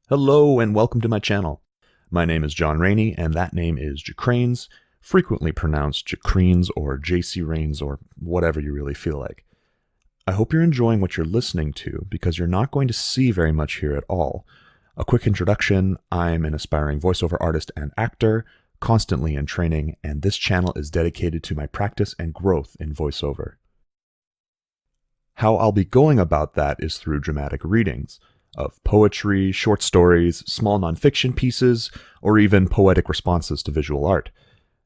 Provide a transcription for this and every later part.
Hello and welcome to my channel. My name is John Rainey and that name is Jacranes, frequently pronounced Jacreens or JC Rains or whatever you really feel like. I hope you're enjoying what you're listening to because you're not going to see very much here at all. A quick introduction, I'm an aspiring voiceover artist and actor, constantly in training, and this channel is dedicated to my practice and growth in voiceover. How I'll be going about that is through dramatic readings of poetry, short stories, small nonfiction pieces, or even poetic responses to visual art.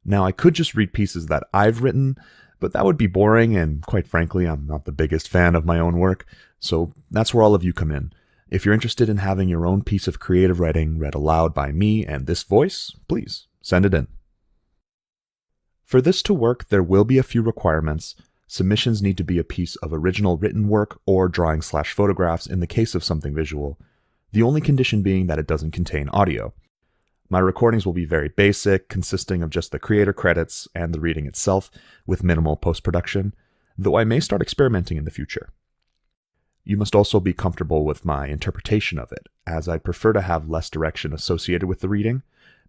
Now, I could just read pieces that I've written, but that would be boring, and quite frankly, I'm not the biggest fan of my own work, so that's where all of you come in. If you're interested in having your own piece of creative writing read aloud by me and this voice, please send it in. For this to work, there will be a few requirements. Submissions need to be a piece of original written work or drawing/photographs in the case of something visual, the only condition being that it doesn't contain audio. My recordings will be very basic, consisting of just the creator credits and the reading itself, with minimal post-production, though I may start experimenting in the future. You must also be comfortable with my interpretation of it, as I'd prefer to have less direction associated with the reading.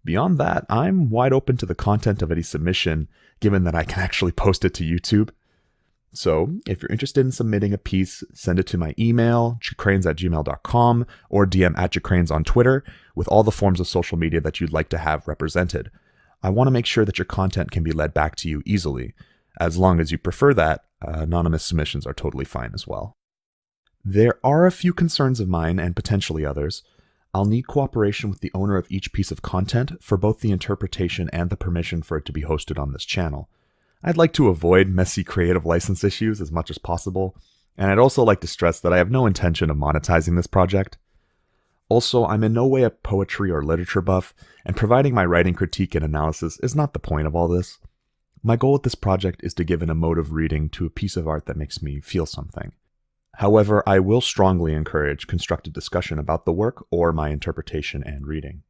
Beyond that, I'm wide open to the content of any submission, given that I can actually post it to YouTube. So, if you're interested in submitting a piece, send it to my email, jacranes@gmail.com, or DM @jacranes on Twitter, with all the forms of social media that you'd like to have represented. I want to make sure that your content can be led back to you easily. As long as you prefer that, anonymous submissions are totally fine as well. There are a few concerns of mine, and potentially others. I'll need cooperation with the owner of each piece of content for both the interpretation and the permission for it to be hosted on this channel. I'd like to avoid messy creative license issues as much as possible, and I'd also like to stress that I have no intention of monetizing this project. Also, I'm in no way a poetry or literature buff, and providing my writing critique and analysis is not the point of all this. My goal with this project is to give an emotive reading to a piece of art that makes me feel something. However, I will strongly encourage constructive discussion about the work or my interpretation and reading.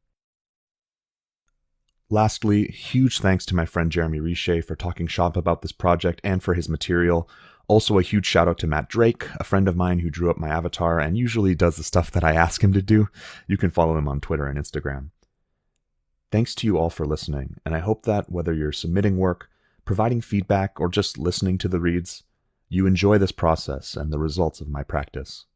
Lastly, huge thanks to my friend Jeremy Riche for talking shop about this project and for his material. Also a huge shout out to Matt Drake, a friend of mine who drew up my avatar and usually does the stuff that I ask him to do. You can follow him on Twitter and Instagram. Thanks to you all for listening, and I hope that whether you're submitting work, providing feedback, or just listening to the reads, you enjoy this process and the results of my practice.